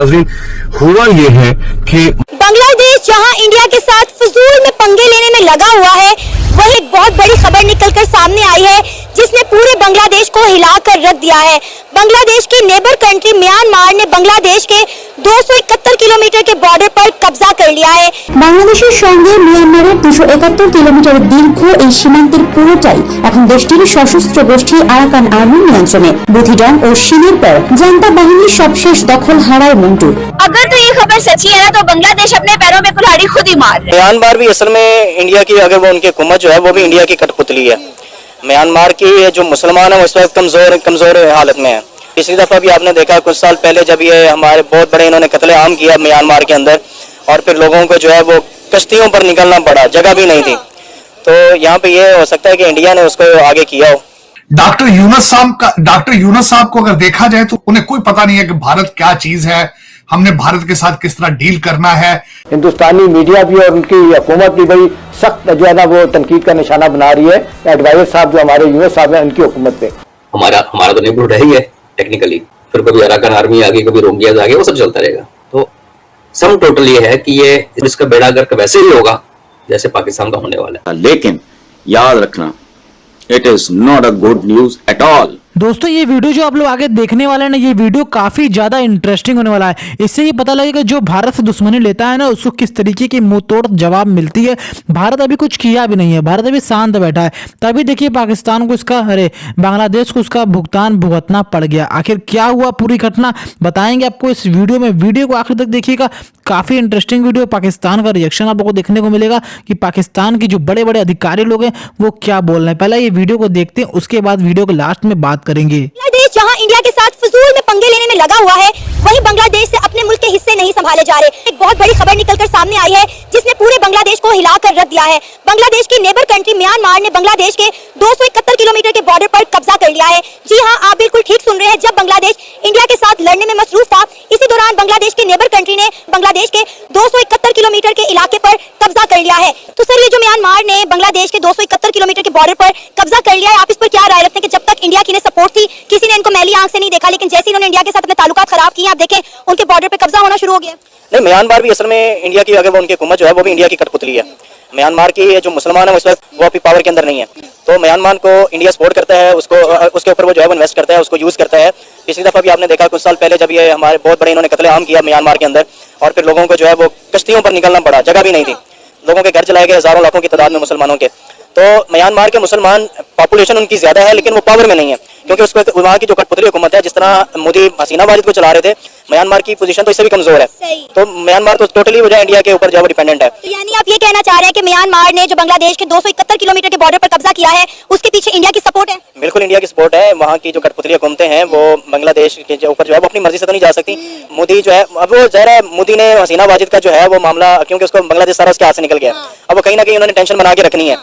हुआ ये है कि बांग्लादेश जहां इंडिया के साथ फिजूल में पंगे लेने में लगा हुआ है, वही एक बहुत बड़ी खबर निकलकर सामने आई है जिसने पूरे बांग्लादेश को हिलाकर रख दिया है। बांग्लादेश की नेबर कंट्री म्यांमार ने बांग्लादेश के 271 किलोमीटर के बॉर्डर पर कब्जा कर लिया है। বাংলাদেশের সঙ্গে মিয়ানমারের 271 কিলোমিটার দীর্ঘ এই সীমান্তের পুরোটাই এখন দেশটির সশস্ত্র গোষ্ঠী আরাকান আর্মির নিয়ন্ত্রণে। বুথিডং ও শিনের পর জান্তা বাহিনীর সবশেষ দখল হারায় মন্টু। अगर तो ये खबर सच्ची है ना, तो बांग्लादेश अपने पैरों में कुल्हाड़ी खुद ही मार रहे हैं। म्यांमार भी असल में इंडिया की, अगर वो उनकी हुकूमत जो है वो भी इंडिया की कठपुतली है। म्यांमार की जो मुसलमान है वो इस वक्त कमजोर हालत में है। पिछली दफा भी आपने देखा कुछ साल पहले जब ये हमारे बहुत बड़े इन्होंने कत्लेआम किया म्यांमार के अंदर, और फिर लोगों को जो है वो कश्तियों पर निकलना पड़ा, जगह भी नहीं थी। तो यहाँ पे ये हो सकता है कि इंडिया ने उसको आगे किया हो। डॉक्टर यूनुस साहब को अगर देखा जाए तो उन्हें कोई पता नहीं है कि भारत क्या चीज है, हमने भारत के साथ किस तरह डील करना है। हिंदुस्तानी मीडिया भी और उनकी हुकूमत भी बड़ी सख्त जो है ना वो तनकीद का निशाना बना रही है। एडवाइजर साहब जो हमारे यूनुस साहब हैं उनकी हुकूमत पे हमारा तो नेबरहुड है ही है टेक्निकली, फिर कभी अराकान आर्मी आ गई, कभी रोहिंग्याज आ गए, वो सब चलता रहेगा। तो सम टोटल ये है कि ये इसका बेड़ा गर्क वैसे ही होगा जैसे पाकिस्तान का होने वाला है। लेकिन याद रखना, it is not a good news at all. दोस्तों ये वीडियो जो आप लोग आगे देखने वाले हैं ना, ये वीडियो काफी ज्यादा इंटरेस्टिंग होने वाला है। इससे ये पता लगेगा जो भारत से दुश्मनी लेता है ना, उसको किस तरीके की मुंह तोड़ जवाब मिलती है। भारत अभी कुछ किया भी नहीं है, भारत अभी शांत बैठा है, तभी देखिए पाकिस्तान को इसका बांग्लादेश को उसका भुगतान भुगतना पड़ गया। आखिर क्या हुआ, पूरी घटना बताएंगे आपको इस वीडियो में। वीडियो को आखिर तक देखिएगा, काफी इंटरेस्टिंग वीडियो। पाकिस्तान का रिएक्शन आपको देखने को मिलेगा कि पाकिस्तान की जो बड़े बड़े अधिकारी लोग हैं वो क्या बोल रहे हैं। पहले ये वीडियो को देखते हैं, उसके बाद वीडियो के लास्ट में बात करेंगे। बांग्लादेश जहां इंडिया के साथ फिजूल में पंगे लेने में लगा हुआ है, वहीं बांग्लादेश से अपने मुल्क के हिस्से नहीं संभाले जा रहे। एक बहुत बड़ी खबर निकलकर सामने आई है जिसने पूरे बांग्लादेश को हिलाकर रख दिया है। बांग्लादेश की नेबर कंट्री म्यांमार ने बांग्लादेश के 271 किलोमीटर के बॉर्डर पर कब्जा कर लिया है। जी हाँ, आप बिल्कुल ठीक सुन रहे हैं। जब बांग्लादेश इंडिया के साथ लड़ने में मसरूफ था, इसी दौरान बांग्लादेश की नेबर कंट्री ने बांग्लादेश के 271 किलोमीटर के इलाके पर कब्जा कर लिया है। तो सर, ये जो म्यांमार ने बांग्लादेश के 271 किलोमीटर के बॉर्डर पर कब्जा कर लिया है, आप इस पर क्या राय रखते हैं कि जब तक इंडिया की सपोर्ट थी, किसी ने इनको मैली आंख से नहीं देखा, लेकिन जैसे इन्होंने इंडिया के साथ अपने ताल्लुकात खराब किए, आप देखें उनके बॉर्डर पे कब्जा होना शुरू हो गया। नहीं, म्यांमार भी असल में इंडिया की, अगर वो उनकी हुकूमत जो है वो भी इंडिया की कठपुतली है। म्यांमार की जो मुसलमान है वो अभी पावर के अंदर नहीं है, तो म्यांमार को इंडिया सपोर्ट करता है, उसके ऊपर वो जो है वो इन्वेस्ट करता है, उसको यूज करता है। पिछली दफा भी आपने देखा कुछ साल पहले जब ये हमारे बहुत बड़े इन्होंने कत्लेआम किया म्यांमार के अंदर, और फिर लोगों को जो है वो कश्तियों पर निकलना पड़ा, जगह भी नहीं थी। लोगों के घर चलाए गए हजारों लाखों की तादाद में मुसलमानों के। तो म्यांमार के मुसलमान पॉपुलेशन उनकी ज्यादा है, लेकिन वो पावर में नहीं है, क्योंकि उसको वहाँ की जो कठपुतली हुकूमत है, जिस तरह मोदी हसीना वाजिद को चला रहे थे, म्यांमार की पोजीशन तो इससे भी कमजोर है। तो म्यांमार तो टोटली वजह इंडिया के ऊपर जो है डिपेंडेंट है। तो यानी आप ये कहना चाह रहे हैं कि म्यांमार ने जो बांग्लादेश के 271 किलोमीटर के बॉर्डर पर कब्जा किया है, उसके पीछे इंडिया की सपोर्ट है? बिल्कुल इंडिया की सपोर्ट है। वहाँ की जो कठपुतली हुकूमतें हैं वो बांग्लादेश के ऊपर जो है वो अपनी मर्जी से तो नहीं जा सकती। मोदी जो है, अब वो ज़ाहिर है मोदी ने हसीना वाजिद का जो है वो मामला, क्योंकि उसको बांग्लादेश सारा उसके हाथ से निकल गया, अब वो कहीं ना कहीं उन्होंने टेंशन बना के रखनी है।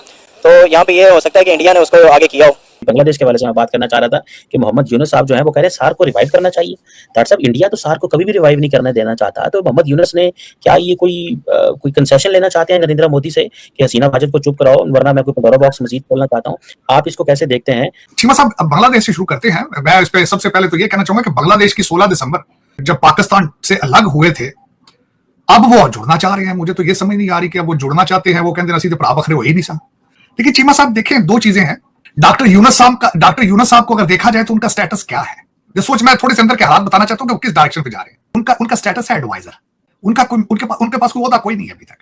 तो यहाँ पे ये हो सकता है कि इंडिया ने उसको आगे किया हो। बांग्लादेश के बारे में मैं बात करना चाह रहा था कि मोहम्मद यूनुस साहब जो है वो कह रहे हैं सार्क को रिवाइव करना चाहिए। डॉक्टर साहब, इंडिया तो सार्क को कभी भी रिवाइव नहीं करने देना चाहता, तो मोहम्मद यूनुस ने क्या ये कोई कंसेशन लेना चाहते हैं नरेंद्र मोदी से कि हसीना वाजिद को चुप कराओ, वरना मैं कोई पंडोरा बॉक्स मजीद खोलना चाहता हूँ? आप इसको कैसे देखते हैं? चीमा साहब, बांग्लादेश से शुरू करते हैं। मैं इस पे सबसे पहले तो ये कहना चाहूंगा कि बांग्लादेश की 16 दिसंबर जब पाकिस्तान से अलग हुए थे, अब वो जुड़ना चाह रहे हैं। मुझे तो ये समझ नहीं आ रही कि अब वो जुड़ना चाहते हैं। वो कहते हैं भरा बखरे वही नहीं सा। देखिए चीमा साहब, देखें दो चीजें हैं। डॉक्टर यूनुस साहब को अगर देखा जाए तो उनका स्टेटस क्या है, जो सोच मैं थोड़े से अंदर के हालात बताना चाहता हूं कि वो किस डायरेक्शन पे जा रहे हैं। उनका स्टेटस है एडवाइजर। उनके पास कोई ओहदा कोई नहीं है अभी तक।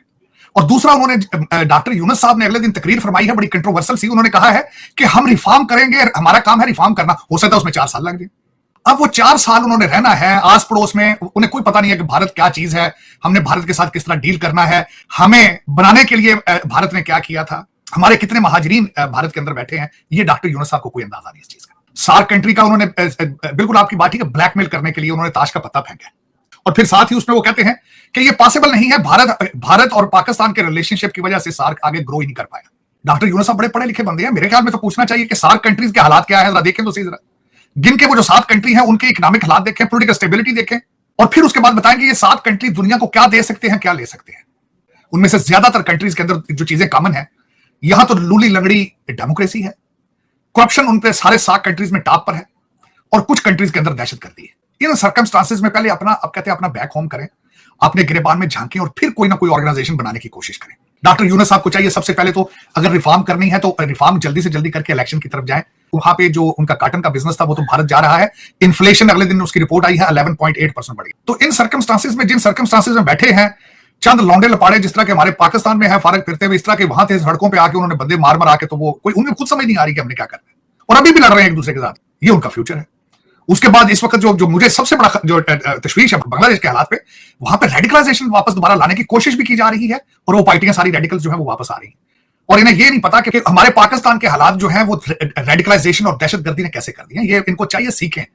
और दूसरा, उन्होंने डॉक्टर यूनुस साहब ने अगले दिन तकरीर फरमाई है, बड़ी कंट्रोवर्शियल सी। उन्होंने कहा है कि हम रिफॉर्म करेंगे, हमारा काम है रिफॉर्म करना। हो सकता है उसमें 4 साल लग जाए। अब वो 4 साल उन्होंने रहना है आस पड़ोस में, उन्हें कोई पता नहीं है कि भारत क्या चीज है, हमने भारत के साथ किस तरह डील करना है, हमें बनाने के लिए भारत ने क्या किया था, हमारे कितने महाजरीन भारत के अंदर बैठे हैं, ये डॉक्टर यूनुस साहब को कोई अंदाजा नहीं इस चीज का। सार्क कंट्री का उन्होंने बिल्कुल आपकी बात ही ब्लैकमेल करने के लिए उन्होंने ताश का पत्ता फेंका। और फिर साथ ही उसमें वो कहते हैं कि ये पॉसिबल नहीं है, भारत और पाकिस्तान के रिलेशनशिप की वजह से सार्क आगे ग्रो ही नहीं कर पाया। डॉक्टर यूनुस साहब बड़े पढ़े लिखे बंदे हैं, मेरे ख्याल में तो पूछना चाहिए कि सार्क कंट्रीज के हालात क्या है, जरा देखें तो सही। जरा गिन के वो जो 7 कंट्री हैं उनके इकोनॉमिक हालात देखें, पॉलिटिकल स्टेबिलिटी देखें, और फिर उसके बाद बताएंगे ये 7 कंट्री दुनिया को क्या दे सकते हैं, क्या ले सकते हैं। उनमें से ज्यादातर कंट्रीज के अंदर जो चीजें कॉमन है, यहां तो लूली लंगड़ी डेमोक्रेसी है, करप्शन उन पे सारे 7 कंट्रीज में टॉप पर है, और कुछ कंट्रीज के अंदर दहशतगर्दी है। इन सर्कमस्टांसेस में पहले अपना, अब कहते हैं अपना बैक होम करें, अपने गिरेबान में झांकें और फिर कोई ना कोई ऑर्गेनाइजेशन बनाने की कोशिश करें। डॉक्टर यूनुस साहब को चाहिए सबसे पहले तो अगर रिफॉर्म करनी है तो रिफॉर्म जल्दी से जल्दी करके इलेक्शन की तरफ जाए। वहां पे जो उनका कॉटन का बिजनेस था वो तो भारत जा रहा है, इन्फ्लेशन अगले दिन उसकी रिपोर्ट आई है 11.8% बढ़ी। तो इन सर्कमस्टांसेस में, जिन सर्कमस्टांसेस में बैठे हैं चंद लौंडे लपाड़े जिस तरह के हमारे पाकिस्तान में है फारग फिरते हुए, इस तरह के वहां थे सड़कों पे आके उन्होंने बंदे मार मार आके, तो वो कोई उन्हें खुद समझ नहीं आ रही कि हमने क्या करना है, और अभी भी लड़ रहे हैं एक दूसरे के साथ। ये उनका फ्यूचर है। उसके बाद इस वक्त जो मुझे सबसे बड़ा जो तशवीश है बांग्लादेश के हालात पे, वहां पे रेडिकलाइजेशन वापस दोबारा लाने की कोशिश भी की जा रही है और वो पार्टियां सारी रेडिकल्स जो है वो वापस आ रही हैं, और इन्हें ये नहीं पता कि हमारे पाकिस्तान के हालात जो हैं वो रेडिकलाइजेशन और दहशतगर्दी ने कैसे कर दिए हैं। ये इनको चाहिए सीखें।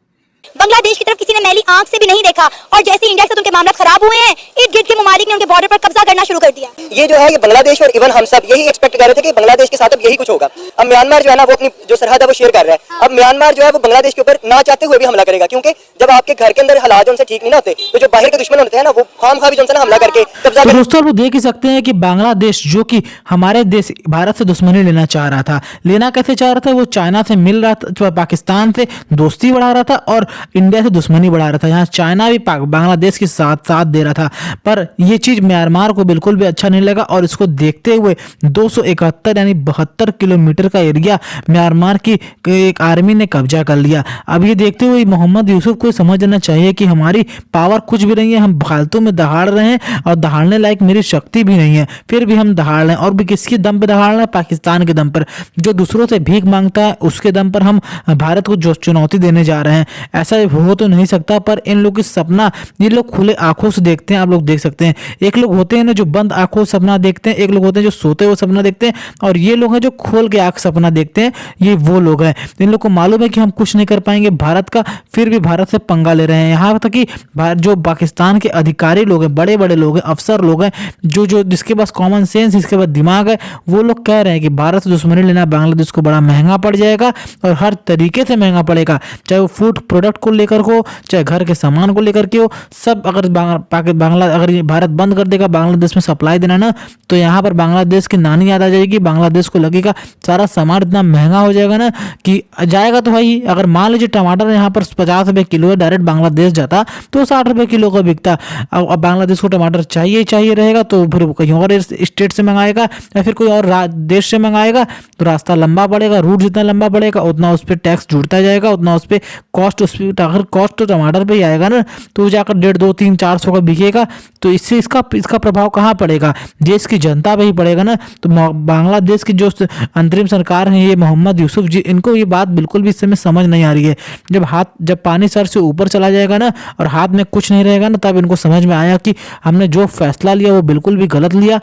बांग्लादेश की तरफ किसी ने मैली आंख से भी नहीं देखा, और जैसे इंडिया से उनके मामला खराब हुए हैं, इर्द गिर्द के ममालिक ने उनके बॉर्डर पर कब्जा करना शुरू कर दिया। ये जो है ये बांग्लादेश और इवन हम सब यही एक्सपेक्ट कर रहे थे कि बांग्लादेश के साथ अब यही कुछ होगा। अब म्यांमार जो है ना वो अपनी जो सरहद है वो शेयर कर रहा है। अब म्यांमार जो है वो बांग्लादेश के ऊपर ना चाहते हुए भी हमला करेगा, क्योंकि जब आपके घर के अंदर हालात उनसे ठीक नहीं ना होते तो जो बाहर के दुश्मन होते हैं ना वो खामखा भी उनसे हमला करके कब्जा। तो दोस्तों आप लोग देख ही सकते हैं कि बांग्लादेश जो कि हमारे देश भारत से दुश्मनी लेना चाह रहा था, लेना कैसे चाह रहा था, वो चाइना से मिल रहा था, पाकिस्तान से दोस्ती बढ़ा रहा था और इंडिया से दुश्मनी बढ़ा रहा था। यहाँ चाइना भी बांग्लादेश के साथ दे रहा था, पर यह चीज म्यांमार को बिल्कुल भी अच्छा नहीं लगा और इसको देखते हुए 271 यानी 72 किलोमीटर का एरिया म्यांमार की एक आर्मी ने कब्जा कर लिया। अब ये देखते हुए मोहम्मद यूसुफ को समझना चाहिए कि हमारी पावर कुछ भी नहीं है, हम फालतू में दहाड़ रहे हैं और दहाड़ने लायक मेरी शक्ति भी नहीं है, फिर भी हम दहाड़ रहे हैं, और भी किसके दम पे दहाड़ रहे हैं? पाकिस्तान के दम पर, जो दूसरों से भीख मांगता है उसके दम पर हम भारत को जो चुनौती देने जा रहे हैं। ऐसा हो तो नहीं सकता, पर इन लोग की सपना ये लोग खुले आंखों से देखते हैं। आप लोग देख सकते हैं, एक लोग होते हैं ना जो बंद आंखों से सपना देखते हैं, एक लोग होते हैं जो सोते हुए सपना देखते हैं, और ये लोग हैं जो खोल के आंख सपना देखते हैं। ये वो लोग हैं, इन लोग को मालूम है कि हम कुछ नहीं कर पाएंगे भारत का, फिर भी भारत से पंगा ले रहे हैं। यहाँ तक कि जो पाकिस्तान के अधिकारी लोग हैं, बड़े बड़े लोग हैं, अफसर लोग हैं, जो जिसके पास कॉमन सेंस, जिसके पास दिमाग है, वो लोग कह रहे हैं कि भारत से दुश्मनी लेना बांग्लादेश को बड़ा महंगा पड़ जाएगा और हर तरीके से महंगा पड़ेगा, चाहे वो फूड प्रोडक्ट को लेकर हो, चाहे घर के सामान को लेकर के हो, सब। अगर अगर भारत बंद कर देगा बांग्लादेश में सप्लाई देना ना, तो यहाँ पर बांग्लादेश की नानी याद आ जाएगी। बांग्लादेश को लगेगा सारा सामान इतना महंगा हो जाएगा ना कि जाएगा तो भाई। अगर मान लीजिए टमाटर यहाँ पर 50 रुपए किलो है, डायरेक्ट बांग्लादेश जाता तो 60 रुपए किलो का बिकता। अब बांग्लादेश को टमाटर चाहिए रहेगा तो फिर कहीं और स्टेट से मंगाएगा या फिर कोई और देश से मंगाएगा, तो रास्ता लंबा पड़ेगा, रूट जितना लंबा पड़ेगा उतना उस पर टैक्स जुड़ता जाएगा, उतना उस पर कॉस्ट, अगर कॉस्ट तो टमाटर पे ही आएगा ना, तो जाकर 150, 200, 300, 400 का बिकेगा। तो इससे इसका प्रभाव कहाँ पड़ेगा? देश की जनता पे ही पड़ेगा ना। तो बांग्लादेश की जो अंतरिम सरकार है, ये मोहम्मद यूसुफ जी, इनको ये बात बिल्कुल भी इस समय समझ नहीं आ रही है। जब पानी सर से ऊपर चला जाएगा ना और हाथ में कुछ नहीं रहेगा ना, तब इनको समझ में आया कि हमने जो फैसला लिया वो बिल्कुल भी गलत लिया,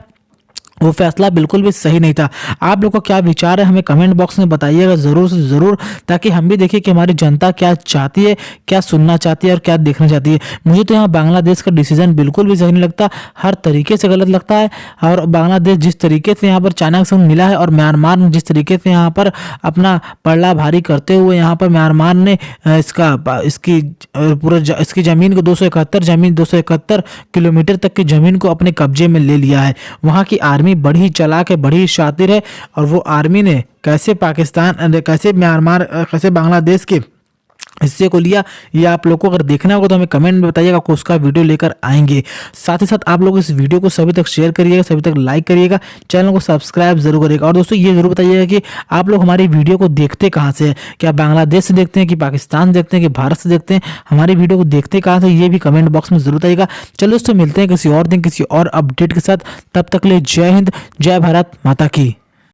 वो फैसला बिल्कुल भी सही नहीं था। आप लोग का क्या विचार है हमें कमेंट बॉक्स में बताइएगा ज़रूर से ज़रूर, ताकि हम भी देखें कि हमारी जनता क्या चाहती है, क्या सुनना चाहती है और क्या देखना चाहती है। मुझे तो यहाँ बांग्लादेश का डिसीजन बिल्कुल भी सही नहीं लगता, हर तरीके से गलत लगता है। और बांग्लादेश जिस तरीके से यहाँ पर चाइना के संग मिला है और म्यांमार ने जिस तरीके से यहाँ पर अपना पल्ला भारी करते हुए यहाँ पर म्यांमार ने इसकी ज़मीन को 271 किलोमीटर तक की ज़मीन को अपने कब्जे में ले लिया है। वहाँ की आर्मी बड़ी चालाक है, बड़ी शातिर है, और वो आर्मी ने कैसे म्यांमार, कैसे बांग्लादेश के हिस्से को लिया, ये आप लोगों को अगर देखना होगा तो हमें कमेंट में बताइएगा, को उसका वीडियो लेकर आएंगे। साथ ही साथ आप लोग इस वीडियो को सभी तक शेयर करिएगा, सभी तक लाइक करिएगा, चैनल को सब्सक्राइब जरूर करिएगा। और दोस्तों ये जरूर बताइएगा कि आप लोग हमारी वीडियो को देखते कहाँ से हैं, क्या बांग्लादेश से देखते हैं, कि पाकिस्तान देखते हैं, कि भारत से देखते हैं, हमारी वीडियो को देखते कहाँ से, ये भी कमेंट बॉक्स में जरूर बताइएगा। चलो दोस्तों मिलते हैं किसी और दिन किसी और अपडेट के साथ, तब तक के लिए जय हिंद, जय भारत माता की।